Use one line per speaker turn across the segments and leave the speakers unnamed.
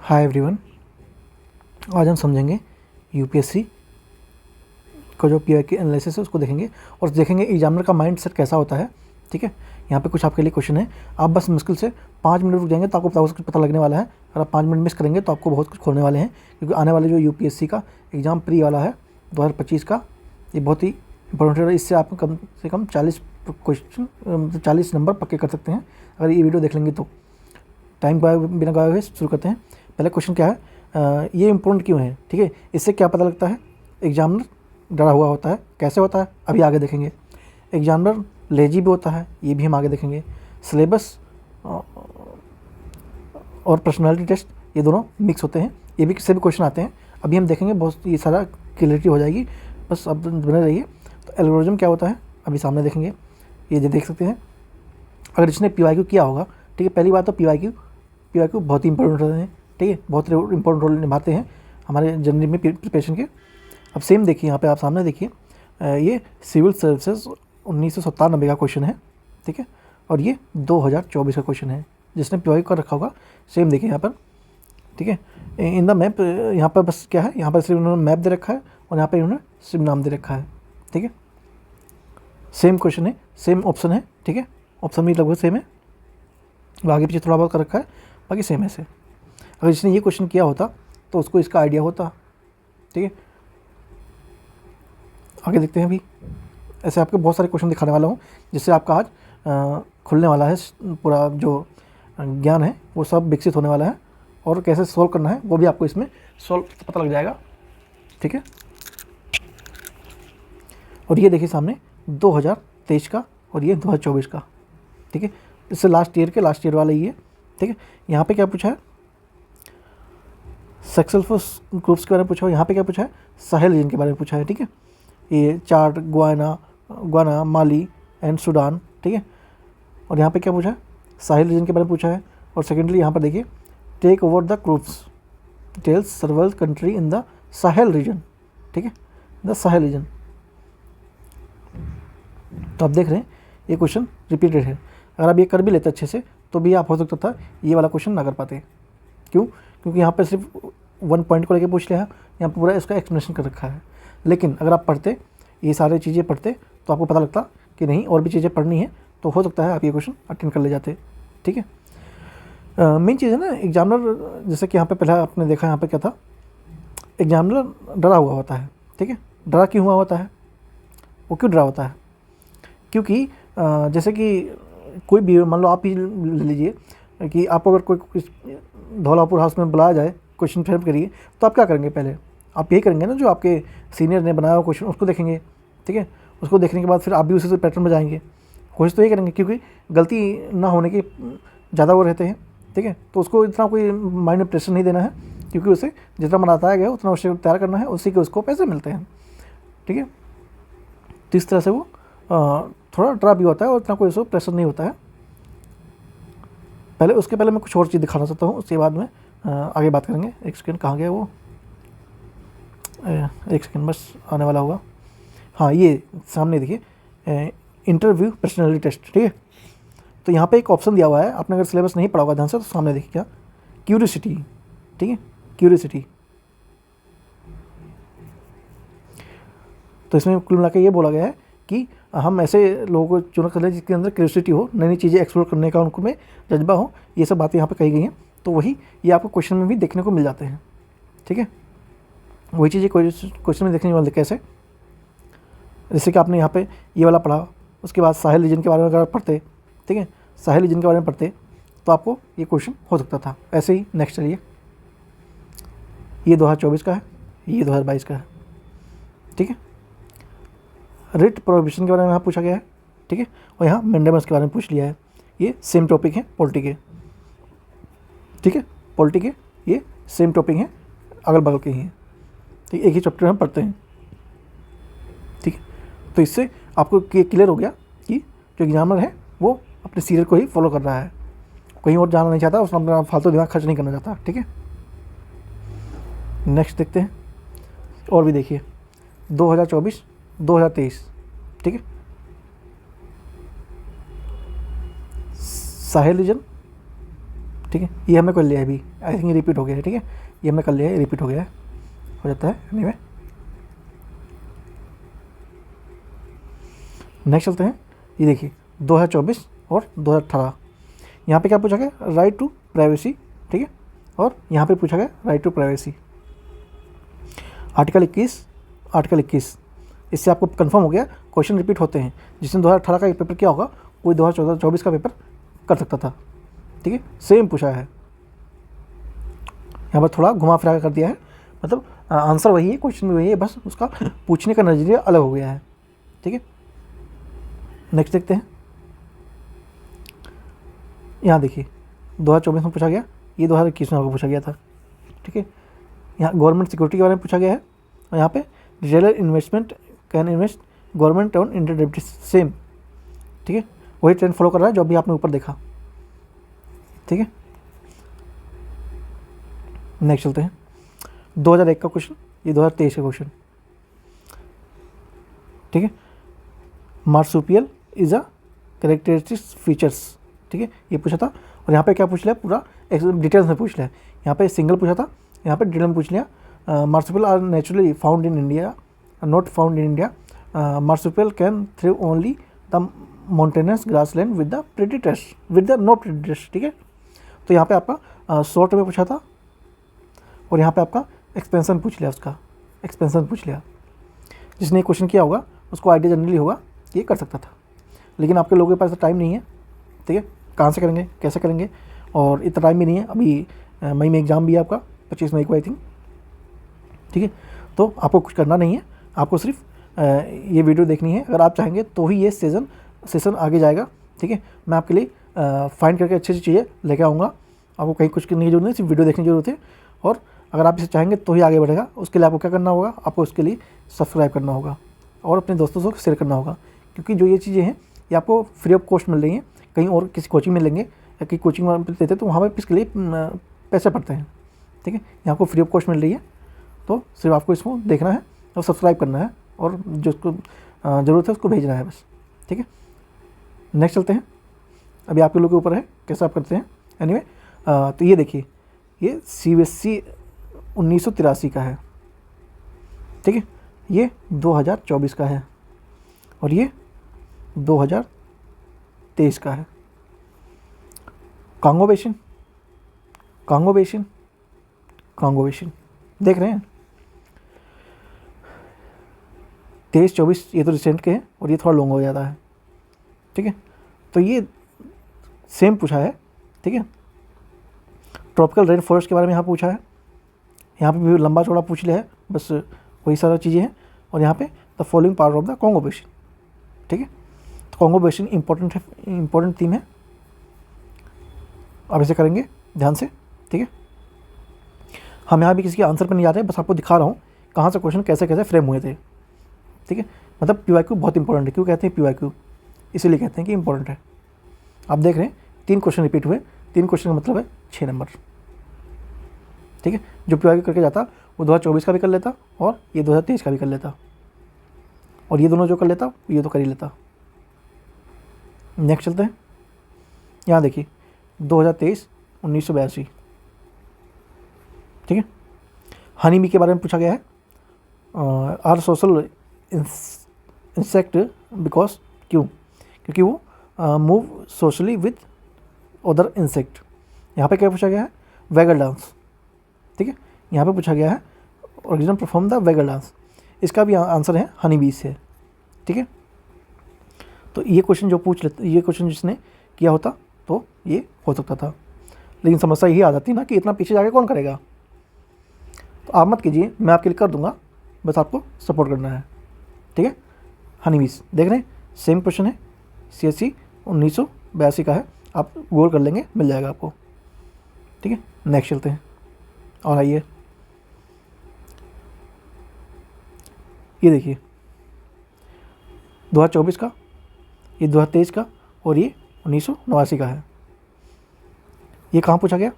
Hi everyone, आज हम समझेंगे यूपीएससी का जो पीआईक्यू एनालिसिस है उसको देखेंगे और देखेंगे एग्जामिनर का माइंड सेट कैसा होता है। ठीक है, यहाँ पे कुछ आपके लिए क्वेश्चन है। आप बस मुश्किल से 5 मिनट रुक जाएंगे तो आपको बहुत कुछ पता लगने वाला है। अगर आप 5 मिनट मिस करेंगे तो आपको बहुत कुछ खोलने वाले हैं, क्योंकि आने वाले जो यूपीएससी का एग्ज़ाम प्री वाला है 2025 का, ये बहुत ही इंपॉर्टेंट है। इससे आप कम से कम 40 क्वेश्चन 40 नंबर पक्के कर सकते हैं अगर ये वीडियो देख लेंगे तो। टाइम बिना गवाए हुए शुरू करते हैं। पहला क्वेश्चन क्या है, ये इम्पोर्टेंट क्यों है? ठीक है, इससे क्या पता लगता है एग्जामिनर डरा हुआ होता है। कैसे होता है अभी आगे देखेंगे। एग्जामिनर लेजी भी होता है, ये भी हम आगे देखेंगे। सिलेबस और पर्सनालिटी टेस्ट ये दोनों मिक्स होते हैं, ये भी किससे भी क्वेश्चन आते हैं। अभी हम देखेंगे, बहुत ये सारा क्लियरिटी हो जाएगी, बस अब बने रहिए। तो एल्गोरिथम क्या होता है अभी सामने देखेंगे, ये जो देख सकते हैं। अगर इसने पीवाईक्यू किया होगा, ठीक है, पहली बात तो पीवाईक्यू बहुत ही इंपॉर्टेंट होते हैं। ठीक है, बहुत इंपॉर्टेंट रोल निभाते हैं हमारे जनरल में प्रिपरेशन के। अब सेम देखिए, यहाँ पे आप सामने देखिए, ये सिविल सर्विसेज 1997 का क्वेश्चन है। ठीक है, और ये 2024 का क्वेश्चन है जिसने पीवाईक्यू का रखा होगा। सेम देखिए यहाँ पर, ठीक है, इन द मैप, यहाँ पर बस क्या है, यहाँ पर सिर्फ इन्होंने मैप दे रखा है और यहाँ पर इन्होंने सिर्फ नाम दे रखा है। ठीक है, सेम क्वेश्चन है, सेम ऑप्शन है। ठीक है, ऑप्शन भी लगभग सेम है, आगे पीछे थोड़ा बहुत कर रखा है, बाकी सेम है से। अगर जिसने ये क्वेश्चन किया होता तो उसको इसका आइडिया होता। ठीक है, आगे देखते हैं। अभी ऐसे आपके बहुत सारे क्वेश्चन दिखाने वाला हूँ जिससे आपका आज खुलने वाला है, पूरा जो ज्ञान है वो सब विकसित होने वाला है, और कैसे सॉल्व करना है वो भी आपको इसमें सॉल्व पता लग जाएगा। ठीक है, और ये देखिए सामने 2023 का और ये 2024 का। ठीक है, इससे लास्ट ईयर वाला ही है। ठीक है, यहाँ पे क्या पूछा है, सक्सेसफुल ग्रुप्स के बारे में पूछा है। यहाँ पे क्या पूछा है, साहेल रीजन के बारे में पूछा है। ठीक है, ये chart Guana Mali and Sudan. ठीक है, और यहाँ पे क्या पूछा है, साहेल रीजन के बारे में पूछा है। और सेकेंडली यहाँ पर देखिए, take over the groups details several country in the Sahel region. ठीक है, द साहेल रीजन। तो आप देख रहे हैं ये क्वेश्चन रिपीटेड है। अगर आप ये कर भी लेते अच्छे से तो भी आप हो सकता था ये वाला क्वेश्चन ना कर पाते। क्यों? क्योंकि यहाँ पे सिर्फ 1 पॉइंट को लेके पूछ लिया है, यहाँ पर पूरा इसका एक्सप्लेनेशन कर रखा है। लेकिन अगर आप पढ़ते, ये सारी चीज़ें पढ़ते, तो आपको पता लगता कि नहीं और भी चीज़ें पढ़नी है, तो हो सकता है आप ये क्वेश्चन अटेंड कर ले जाते। ठीक है, मेन चीज़ है ना, एग्जामिनर जैसे कि यहाँ पे पहला आपने देखा, यहाँ पे क्या था, एग्जामिनर डरा हुआ होता है। ठीक है, डरा क्यों हुआ होता है, वो क्यों डरा होता है? क्योंकि जैसे कि कोई भी, मान लो आप ही ले लीजिए कि आपको अगर कोई धौलापुर हाउस में बुलाया जाए, क्वेश्चन फ्रेम करिए, तो आप क्या करेंगे? पहले आप यही करेंगे ना, जो आपके सीनियर ने बनाया हुआ क्वेश्चन उसको देखेंगे। ठीक है, उसको देखने के बाद फिर आप भी उसी से पैटर्न में जाएंगे, कोशिश तो यही करेंगे, क्योंकि गलती ना होने के ज़्यादा वो रहते हैं। ठीक है, तो उसको इतना कोई माइंड में प्रेशर नहीं देना है, क्योंकि उसे जितना बनाता गया उतना उससे तैयार करना है, उसी के उसको पैसे मिलते हैं। ठीक है, तो इस तरह से वो थोड़ा डरा भी होता है और इतना कोई उसको प्रेशर नहीं होता है। उसके पहले मैं कुछ और चीज़ दिखाना चाहता हूँ, उसके बाद में आगे बात करेंगे। एक सेकेंड, कहाँ गया वो, एक सेकेंड बस आने वाला होगा। हाँ, ये सामने देखिए, इंटरव्यू पर्सनैलिटी टेस्ट। ठीक है, तो यहाँ पे एक ऑप्शन दिया हुआ है, आपने अगर सिलेबस नहीं पढ़ा होगा ध्यान से तो सामने देखिए क्या, क्यूरियोसिटी। ठीक है, क्यूरियोसिटी। तो इसमें कुल मिला के ये बोला गया है कि हम ऐसे लोगों को चुना कर लें जिसके अंदर क्यूरियोसिटी हो, नई नई चीज़ें एक्सप्लोर करने का उनको में जज्बा हो। ये सब बातें यहाँ पे कही गई हैं, तो वही ये आपको क्वेश्चन में भी देखने को मिल जाते हैं। ठीक है, वही चीज़ें क्वेश्चन में देखने को मिलती है। कैसे? जैसे कि आपने यहाँ पे ये वाला पढ़ा, उसके बाद साहेल रीजन के बारे में अगर पढ़ते, ठीक है, साहेल रीजन के बारे में पढ़ते तो आपको ये क्वेश्चन हो सकता था। ऐसे ही नेक्स्ट चलिए, ये 2024 का है, ये 2022 का है। ठीक है, रिट प्रोहिबिशन के बारे में यहाँ पूछा गया है। ठीक है, और यहाँ मैंडेमस के बारे में पूछ लिया है। ये सेम टॉपिक है पॉलिटी के। ठीक है, पॉलिटी के ये सेम टॉपिक हैं, अगल बगल के ही हैं। ठीक, एक ही चैप्टर में पढ़ते हैं। ठीक है, तो इससे आपको क्लियर हो गया कि जो एग्जामिनर है वो अपने सीरियल को ही फॉलो कर रहा है, कहीं और जाना नहीं चाहता, उसमें अपना फालतू दिमाग खर्च नहीं करना चाहता। ठीक है, नेक्स्ट देखते हैं। और भी देखिए, 2024 2023। ठीक है, साहेल रीजन। ठीक है, ये हमने कर लिया है अभी, आई थिंक रिपीट हो गया है। ठीक है, ये हमने कर लिया है, रिपीट हो गया है, हो जाता है। एनीवे नेक्स्ट चलते हैं। ये देखिए 2024 और 2018, यहाँ पे क्या पूछा गया, राइट टू प्राइवेसी। ठीक है, और यहाँ पे पूछा गया राइट टू प्राइवेसी। आर्टिकल 21, इससे आपको कंफर्म हो गया क्वेश्चन रिपीट होते हैं। जिसने 2018 का पेपर किया होगा कोई 2024 का पेपर कर सकता था। ठीक है, सेम पूछा है, यहाँ पर थोड़ा घुमा फिरा कर दिया है, मतलब आंसर वही है, क्वेश्चन भी वही है, बस उसका पूछने का नज़रिया अलग हो गया है। ठीक है, नेक्स्ट देखते हैं। यहाँ देखिए 2024 में पूछा गया, ये 2021 में आपको पूछा गया था। ठीक है, यहाँ गवर्नमेंट सिक्योरिटी के बारे में पूछा गया है, और यहाँ पे retailer investment can invest government on Indian derivatives, same. ठीक है, वही ट्रेंड फॉलो कर रहा है जो अभी आपने ऊपर देखा। ठीक है, नेक्स्ट चलते हैं। 2001 का क्वेश्चन, ये 2023 का क्वेश्चन। ठीक है, marsupial is a characteristic features. ठीक है, ये पूछा था, और यहाँ पे क्या पूछ लिया, पूरा डिटेल्स में पूछ लिया। यहाँ पे सिंगल पूछा था, यहाँ पे डिटेल में पूछ लिया। Marsupial are naturally found in India, not found in India. Marsupial can thrive only the mountainous grassland with the predators, with the no predators. ठीक है, तो यहाँ पे आपका शॉर्ट में पूछा था, और यहाँ पे आपका एक्सपेंशन पूछ लिया, उसका एक्सपेंशन पूछ लिया। जिसने क्वेश्चन किया होगा उसको आइडिया जनरली होगा ये कर सकता था, लेकिन आपके लोगों के पास टाइम नहीं है। ठीक है, कहाँ से करेंगे, कैसे करेंगे, और इतना टाइम भी नहीं है अभी। मई में एग्ज़ाम भी है आपका, 25 मई को आई थिंक। ठीक है, तो आपको कुछ करना नहीं है, आपको सिर्फ ये वीडियो देखनी है। अगर आप चाहेंगे तो ही ये सेशन आगे जाएगा। ठीक है, मैं आपके लिए फाइंड करके अच्छी अच्छी चीज़ें लेके आऊँगा। आपको कहीं कुछ करने की जरूरत नहीं, सिर्फ वीडियो देखने की जरूरत है। और अगर आप इसे चाहेंगे तो ही आगे बढ़ेगा। उसके लिए आपको क्या करना होगा, आपको उसके लिए सब्सक्राइब करना होगा और अपने दोस्तों से शेयर करना होगा, क्योंकि जो ये चीज़ें हैं ये आपको फ्री ऑफ कॉस्ट मिल रही हैं। कहीं और किसी कोचिंग में लेंगे या कहीं कोचिंग में देते हैं तो वहाँ पर इसके लिए पैसे पड़ते हैं। ठीक है, ये आपको फ्री ऑफ कॉस्ट मिल रही है, तो सिर्फ आपको इसको देखना है और सब्सक्राइब करना है, और जो उसको ज़रूरत है उसको भेजना है बस। ठीक है, नेक्स्ट चलते हैं। अभी आपके लोगों के ऊपर है कैसे आप करते हैं। एनीवे तो ये देखिए, ये CBSE 1983 का है। ठीक है, ये 2024 का है, और ये 2023 का है। Congo basin, Congo basin, Congo basin देख रहे हैं। 23-24 ये तो रिसेंट के हैं, और ये थोड़ा लॉन्ग हो जाता है। ठीक है, तो ये सेम पूछा है। ठीक है, ट्रॉपिकल रेन फॉरेस्ट के बारे में यहाँ पूछा है, यहाँ पे भी लंबा चौड़ा पूछ लिया है, बस वही सारा चीज़ें हैं। और यहाँ पे the following part of the Congo basin. ठीक है, तो कॉन्गो बेसिन इंपॉर्टेंट है, इंपॉर्टेंट थीम है, आप इसे करेंगे ध्यान से। ठीक है, हम यहाँ भी किसी के आंसर पर नहीं जा रहे, बस आपको दिखा रहा हूँ कहाँ से क्वेश्चन कैसे कैसे फ्रेम हुए थे। ठीक है, मतलब PYQ बहुत इंपॉर्टेंट है। क्यों कहते हैं PYQ, इसीलिए कहते हैं कि इंपॉर्टेंट है। आप देख रहे हैं 3 क्वेश्चन रिपीट हुए, 3 क्वेश्चन का मतलब है 6 नंबर। ठीक है, जो PYQ करके जाता वो 2024 का भी कर लेता, और ये 2023 का भी कर लेता, और ये दोनों जो कर लेता ये तो कर ही लेता। नेक्स्ट चलते हैं। यहाँ देखिए 2023 1982। ठीक है, हनी बी के बारे में पूछा गया है। आर सोशल इंसेक्ट बिकॉज, क्यों, क्योंकि वो move socially with other insect. यहाँ पे क्या पूछा गया है, वैगल डांस। ठीक है, यहाँ पे पूछा गया है original perform the vagal dance, इसका भी आंसर है हनी बी से। ठीक है, तो ये क्वेश्चन जो पूछ लेते, ये क्वेश्चन जिसने किया होता तो ये हो सकता था, लेकिन समस्या यही आ जाती ना कि इतना पीछे जाके कौन करेगा। तो आप मत कीजिए, मैं आपके लिए कर दूंगा, बस आपको सपोर्ट करना है। ठीक है, हनी बीस देख रहे हैं, सेम क्वेश्चन है, CSE 1982 का है, आप गौर कर लेंगे मिल जाएगा आपको। ठीक है, नेक्स्ट चलते हैं। और आइए ये देखिए 2024 का, ये 2023 का, और ये 1989 का है। ये कहाँ पूछा गया,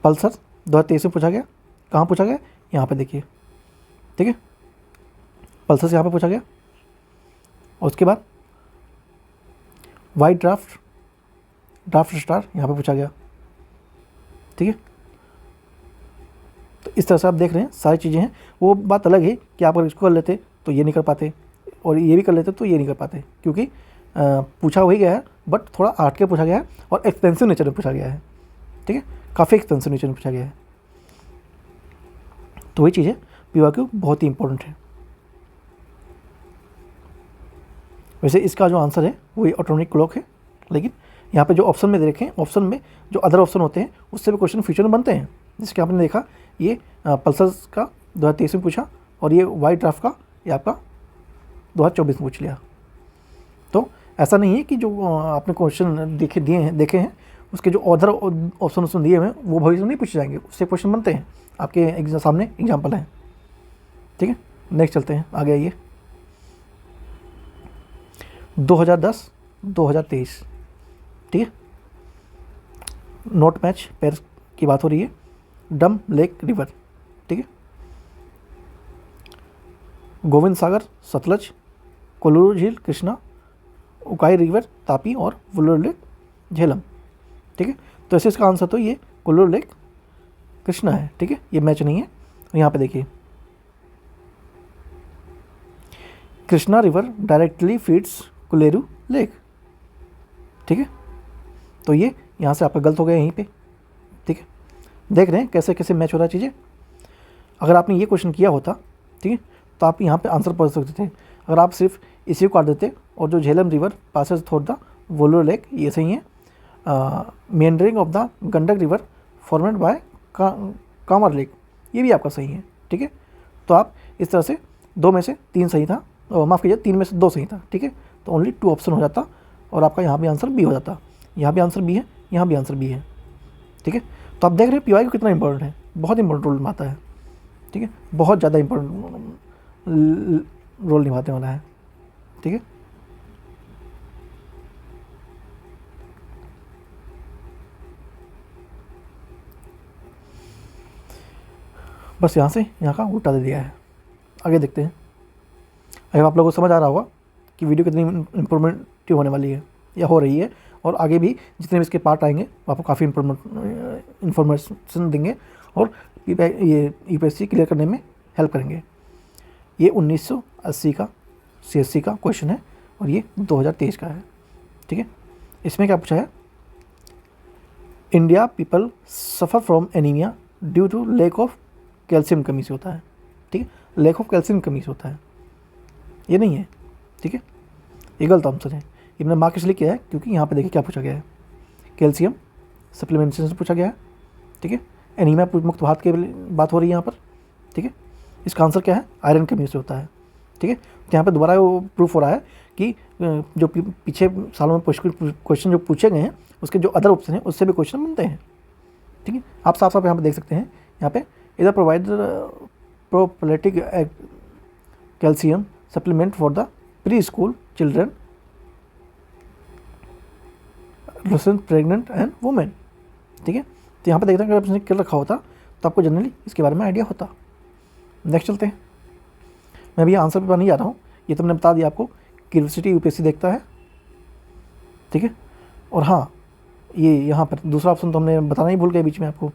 पल्सर 2023 में पूछा गया। कहाँ पूछा गया, यहाँ पे देखिए। ठीक है, पल्सर से यहाँ पे पूछा गया, और उसके बाद वाइट ड्राफ्ट स्टार यहाँ पे पूछा गया। ठीक है। तो इस तरह से आप देख रहे हैं सारी चीज़ें हैं। वो बात अलग है कि आप अगर इसको कर लेते तो ये नहीं कर पाते, और ये भी कर लेते तो ये नहीं कर पाते, क्योंकि पूछा वही गया है बट थोड़ा आर्ट के पूछा गया है और एक्सपेंसिव नेचर में पूछा गया है। ठीक है, काफ़ी एक्सपेंसिव नेचर में पूछा गया है। तो वही चीज़ें पीवाईक्यू बहुत ही इंपॉर्टेंट है। वैसे इसका जो आंसर है वही ऑटोमेटिक क्लॉक है, लेकिन यहाँ पे जो ऑप्शन में दे रखे हैं, ऑप्शन में जो अदर ऑप्शन होते हैं उससे भी क्वेश्चन फ्यूचर में बनते हैं। जैसे कि आपने देखा ये पल्सर्स का 2023 में पूछा, और ये वाई ड्राफ्ट का ये आपका 2024 में पूछ लिया। तो ऐसा नहीं है कि जो आपने क्वेश्चन देखे हैं उसके जो अदर ऑप्शन उसमें दिए हुए हैं वो भविष्य में नहीं पूछे जाएंगे, उससे क्वेश्चन बनते हैं। आपके सामने एग्जाम्पल हैं। ठीक है, नेक्स्ट चलते हैं, आगे आइए। 2010-2023, ठीक है, नोट मैच पेयर की बात हो रही है। डम लेक रिवर, ठीक है, गोविंद सागर सतलज, कोल्लूर झील कृष्णा, उकाई रिवर तापी और वुलर लेक झेलम। ठीक है, तो ऐसे इसका आंसर तो ये कोल्लूर लेक कृष्णा है। ठीक है, ये मैच नहीं है। यहाँ पे देखिए Krishna river directly feeds Kolleru lake. ठीक है, तो ये यहाँ से आपका गलत हो गया यहीं पे। ठीक है, देख रहे हैं कैसे कैसे मैच हो रहा है चीज़ें। अगर आपने ये क्वेश्चन किया होता, ठीक है, तो आप यहाँ पे आंसर पढ़ सकते थे। अगर आप सिर्फ इसी को काट देते और जो Jhelum river passes through the Wular lake, ये सही है। Meandering of the Gandak river formed by Kanwar lake, ये भी आपका सही है। ठीक है, तो आप इस तरह से 2 में से 3 सही था, माफ़ कीजिए 3 में से 2 सही था। ठीक है, तो ओनली 2 ऑप्शन हो जाता और आपका यहाँ भी आंसर बी हो जाता। यहाँ भी आंसर बी है, यहाँ भी आंसर बी है। ठीक है, तो आप देख रहे हैं पीवाई को कितना इंपॉर्टेंट है, बहुत इंपॉर्टेंट रोल निभाता है। ठीक है, बहुत ज़्यादा इंपॉर्टेंट रोल निभाने वाला है। ठीक है, बस यहाँ से यहाँ का उल्टा दे दिया है। आगे देखते हैं। अगर आप लोगों को समझ आ रहा होगा कि वीडियो कितनी इंफॉर्मेटिव होने वाली है या हो रही है, और आगे भी जितने भी इसके पार्ट आएंगे वो आपको काफ़ी इन्फॉर्मेशन देंगे और ये यूपीएससी क्लियर करने में हेल्प करेंगे। ये 1980 का सीएससी का क्वेश्चन है और ये 2023 का है। ठीक है, इसमें क्या पूछा है? India people suffer from anaemia due to lack of calcium कमी से होता है। ठीक है, लैक ऑफ कैल्शियम कमी से होता है, ये नहीं है। ठीक है, ये गलत आंसर है। ये मैंने मार्क इसलिए किया है क्योंकि यहाँ पे देखिए क्या पूछा गया है, कैल्शियम सप्लीमेंटेशन से पूछा गया है। ठीक है, एनीमिया मुक्त भारत की बात हो रही है यहाँ पर। ठीक है, इसका आंसर क्या है? आयरन कमी से होता है। ठीक है, तो यहाँ पे दोबारा वो प्रूफ हो रहा है कि जो पीछे सालों में क्वेश्चन जो पूछे गए हैं उसके जो अदर ऑप्शन है उससे भी क्वेश्चन बनते हैं। ठीक है, आप साफ साफ यहाँ पे देख सकते हैं, यहाँ पे इधर provide prophylactic calcium supplement for the preschool children, pregnant and women. ठीक है, तो यहाँ पे देखते हैं अगर आपने कर रखा होता तो आपको जनरली इसके बारे में आइडिया होता। नेक्स्ट चलते हैं। मैं भी आंसर पर नहीं जा रहा हूँ, ये तो मैंने बता दिया आपको, यूनिवर्सिटी यूपीएससी देखता है। ठीक है, और हाँ ये यहाँ पर दूसरा ऑप्शन तो हमने बताना ही भूल गए बीच में आपको,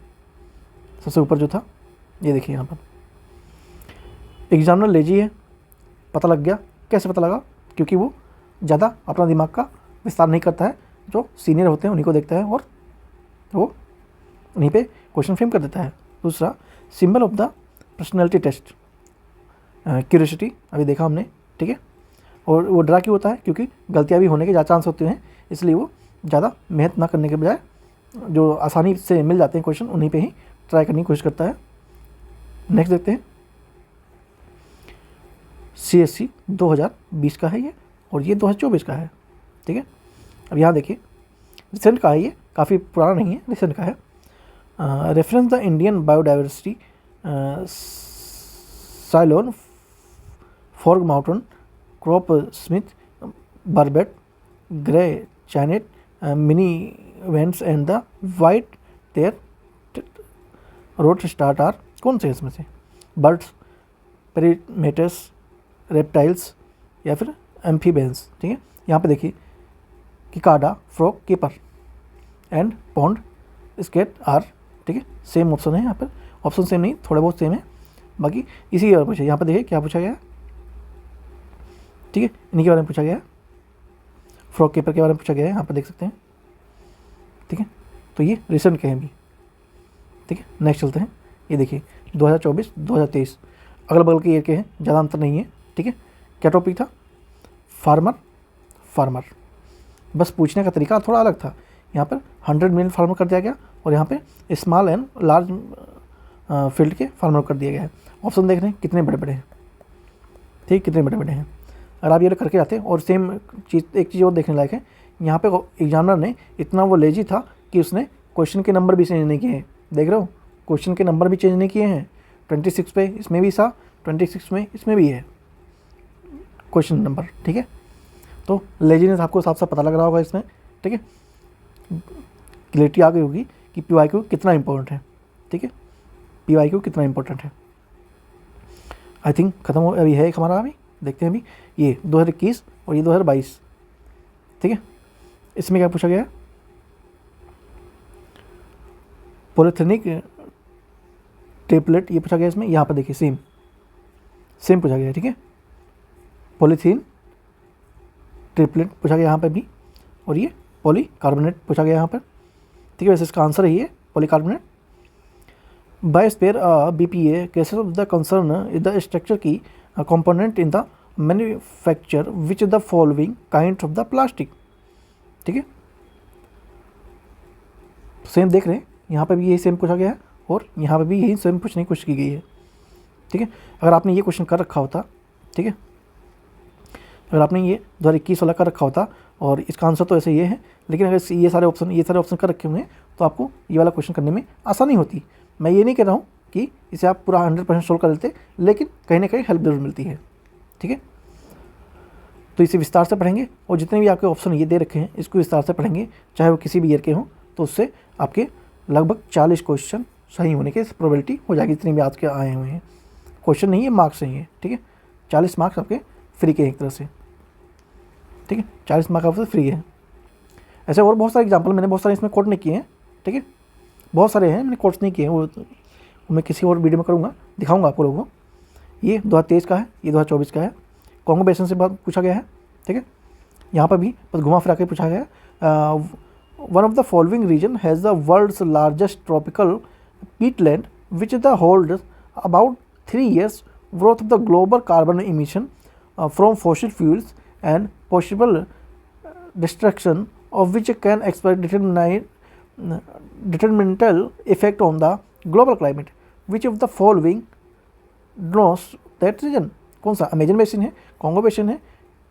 सबसे ऊपर जो था ये देखिए यहाँ पर एग्जामिनर लेजी है, पता लग गया। कैसे पता लगा? क्योंकि वो ज़्यादा अपना दिमाग का विस्तार नहीं करता है, जो सीनियर होते हैं उन्हीं को देखता है और वो उन्हीं पे क्वेश्चन फ्रेम कर देता है। दूसरा, symbol of the personality test curiosity, अभी देखा हमने। ठीक है, और वो डरा क्यों होता है? क्योंकि गलतियाँ भी होने के ज़्यादा चांस होते हैं, इसलिए वो ज़्यादा मेहनत ना करने के बजाय जो आसानी से मिल जाते हैं क्वेश्चन उन्हीं पे ही ट्राई करने की कोशिश करता है। नेक्स्ट देखते हैं, सीएससी 2020 का है ये, और ये 2024 का है। ठीक है, अब यहाँ देखिए रिसेंट का है, ये काफ़ी पुराना नहीं है, रिसेंट का है। Reference the Indian biodiversity Ceylon frogmouth coppersmith barbet grey chinned minivets and the white tailed redstart are कौन से इसमें से? बर्ड्स, पेरीमेटस, रेप्टाइल्स या फिर एम्फीबियंस। ठीक है, यहाँ पे देखिए cicada, frog, keeper and pond skate are ठीक है, सेम ऑप्शन है यहाँ पर, ऑप्शन सेम नहीं, थोड़ा बहुत सेम है, बाकी इसी के बारे में पूछा। यहाँ पर देखिए क्या पूछा गया है, ठीक है, इन्हीं के बारे में पूछा गया है, फ्रॉग केपर के बारे में पूछा गया है, यहाँ पर देख सकते हैं, ठीक है। तो ये रिसेंट के हैं भी, ठीक है। नेक्स्ट चलते हैं, ये देखिए 2024 2023 अगल बगल के ईयर के हैं, ज़्यादा अंतर नहीं है, ठीक है। क्या टॉपिक था, फार्मर, बस पूछने का तरीका थोड़ा अलग था। यहाँ पर 100 मिलियन फार्मर कर दिया गया और यहाँ पे स्मॉल एंड लार्ज फील्ड के फार्मर कर दिया गया है। ऑप्शन देख रहे हैं कितने बड़े बड़े हैं, ठीक, कितने बड़े बड़े हैं। अगर आप ये करके आते हैं, और सेम चीज़, एक चीज़ और देखने लायक है, यहाँ पे एग्जामिनर ने इतना वो लेजी था कि उसने क्वेश्चन के नंबर भी चेंज नहीं किए हैं, देख रहे हो, क्वेश्चन के नंबर भी चेंज नहीं किए हैं। 26 पे इसमें भी था, 26 में इसमें भी है क्वेश्चन नंबर, ठीक है। तो लेजीनेस आपको साफ साफ पता लग रहा होगा इसमें, ठीक है, क्लियरिटी आ गई होगी कि PYQ कितना इंपॉर्टेंट है, ठीक है, PYQ कितना इंपॉर्टेंट है। आई थिंक खत्म हो अभी है एक हमारा, अभी देखते हैं अभी ये 2021 और ये 2022, ठीक है। इसमें क्या पूछा गया है, पॉलीथेनिक ट्रिपलेट, ये पूछा गया इसमें, यहाँ पर देखिए सेम पूछा गया है, ठीक है, पॉलीथीन ट्रिपलेट पूछा गया यहाँ पर भी, और ये पॉलीकार्बोनेट पूछा गया यहाँ पर, ठीक है। वैसे इसका आंसर ही है polycarbonate. Biosphere BPA cases of the concern is the structure की component in the manufacture which the following kind of the plastic, ठीक है। सेम देख रहे हैं, यहाँ पर भी यही सेम पूछा गया है और यहाँ पर भी यही सेम पूछने की कोशिश की गई है, ठीक है। अगर आपने ये क्वेश्चन कर रखा होता, ठीक है, अगर आपने ये 2021 वाला कर रखा होता और इसका आंसर तो ऐसे ये है, लेकिन अगर ये सारे ऑप्शन कर रखे होंगे तो आपको ये वाला क्वेश्चन करने में आसानी होती। मैं ये नहीं कह रहा हूँ कि इसे आप पूरा 100% सोल्व कर लेते, लेकिन कहीं ना कहीं हेल्प जरूर मिलती है, ठीक है। तो इसे विस्तार से पढ़ेंगे और जितने भी आपके ऑप्शन ये दे रखे हैं इसको विस्तार से पढ़ेंगे, चाहे वो किसी भी ईयर के हों, तो उससे आपके लगभग 40 क्वेश्चन सही होने की प्रोबेबिलिटी हो जाएगी। जितने भी आज के आए हुए हैं, क्वेश्चन नहीं है, मार्क्स नहीं है, ठीक है। 40 मार्क्स आपके फ्री के एक तरह से, ठीक है, 40 मार्क्स आपसे फ्री है। ऐसे और बहुत सारे एग्जाम्पल मैंने बहुत सारे इसमें कोट नहीं किए हैं, ठीक है, बहुत सारे हैं मैंने कोर्स नहीं किए हैं, वो मैं किसी और वीडियो में करूँगा, दिखाऊंगा आपको लोगों को। ये 2023 का है, ये 2024 का है, कॉन्गो बेसिन से बात पूछा गया है, ठीक है। यहाँ पर भी बस घुमा फिरा के पूछा गया है। One of the following region has the world's largest tropical peatland which the holds about 3 years growth of the global carbon emission from fossil fuels and possible destruction of which can expect detrimental effect on the global climate. Which of the following denotes that region? कौन सा, Amazon basin है, Congo basin है,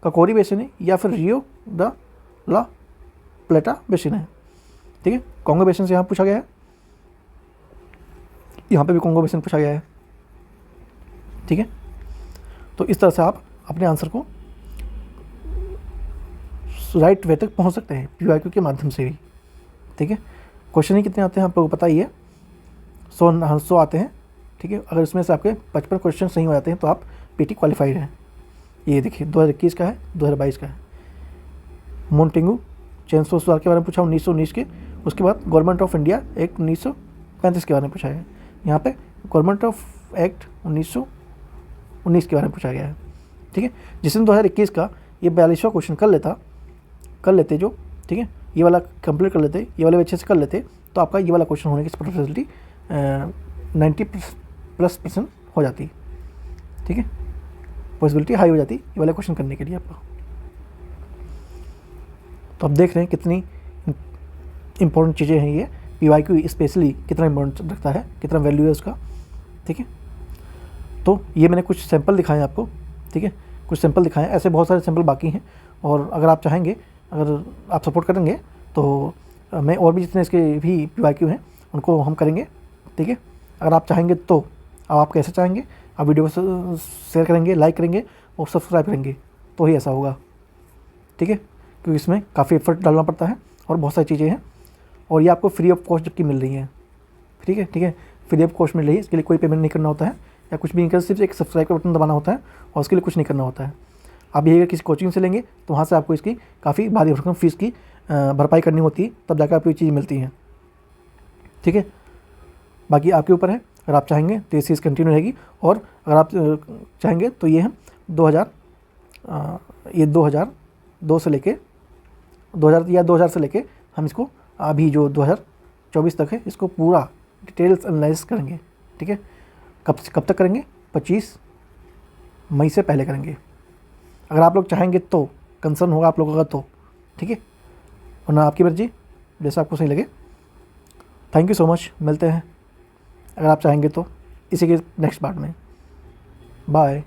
ककोरी basin है, या फिर Rio de ला प्लेटा basin है, ठीक है। कॉन्गो बेसिन से यहाँ पूछा गया है, यहाँ पे भी कॉन्गो बेसिन पूछा गया है, ठीक है। तो इस तरह से आप अपने आंसर को राइट वे तक पहुँच सकते हैं PYQ के माध्यम से भी, ठीक है। क्वेश्चन ही कितने आते हैं आपको पता ही है, 100 आते हैं, ठीक है। अगर इसमें से आपके 55 क्वेश्चन सही हो जाते हैं तो आप PT क्वालिफाइड हैं। ये देखिए 2021 का है, 2022 का है। मोंटेगू चेंसो सुधार के बारे में पूछा 1919 के, उसके बाद गवर्नमेंट ऑफ इंडिया एक्ट 1935 के बारे में पूछा है। यहाँ पे गवर्नमेंट ऑफ एक्ट 1919 के बारे में पूछा गया है, ठीक है। जिसने 2021 का ये 42वां क्वेश्चन कर लेते जो, ठीक है, ये वाला कंप्लीट कर लेते, ये वाले अच्छे से कर लेते, तो आपका ये वाला क्वेश्चन होने की प्रोबेबिलिटी 90+% हो जाती, ठीक है, पॉसिबिलिटी हाई हो जाती ये वाले क्वेश्चन करने के लिए आपका। तो आप देख रहे हैं कितनी इंपॉर्टेंट चीज़ें हैं ये, PYQ स्पेशली कितना इंपॉर्टेंट रखता है, कितना वैल्यू है उसका, ठीक है। तो ये मैंने कुछ सैंपल दिखाए आपको, ठीक है, कुछ सैंपल दिखाएं, ऐसे बहुत सारे सैंपल बाकी हैं। और अगर आप चाहेंगे, अगर आप सपोर्ट करेंगे तो मैं और भी जितने इसके भी PYQ हैं उनको हम करेंगे, ठीक है। अगर आप चाहेंगे तो आप कैसे चाहेंगे, आप वीडियो को शेयर करेंगे, लाइक करेंगे और सब्सक्राइब करेंगे तो ही ऐसा होगा, ठीक है, क्योंकि इसमें काफ़ी एफर्ट डालना पड़ता है और बहुत सारी चीज़ें हैं, और ये आपको फ्री ऑफ कॉस्ट जबकि मिल रही हैं, ठीक है, फ्री ऑफ कॉस्ट मिल रही है। इसके लिए कोई पेमेंट नहीं करना होता है या कुछ भी नहीं करना, सिर्फ एक सब्सक्राइब का बटन दबाना होता है और उसके लिए कुछ नहीं करना होता है। आप ये अगर किसी कोचिंग से लेंगे तो वहाँ से आपको इसकी काफ़ी भारी भरकम फीस की भरपाई करनी होती है, तब जाकर आपको ये चीज़ मिलती है, ठीक है। बाकी आपके ऊपर है, अगर आप चाहेंगे तो ये सीरीज़ कंटिन्यू रहेगी, और अगर आप चाहेंगे तो ये हम 2002 से लेके 2000 या 2000 से लेके हम इसको अभी जो 2024 तक है इसको पूरा डिटेल्स एनालाइज करेंगे। ठीक है, कब तक करेंगे? 25 मई से पहले करेंगे, अगर आप लोग चाहेंगे तो, कंसर्न होगा आप लोगों का तो। ठीक है, वरना आपकी मर्जी, जैसा आपको सही लगे। थैंक यू सो मच, मिलते हैं अगर आप चाहेंगे तो इसी के नेक्स्ट पार्ट में। बाय।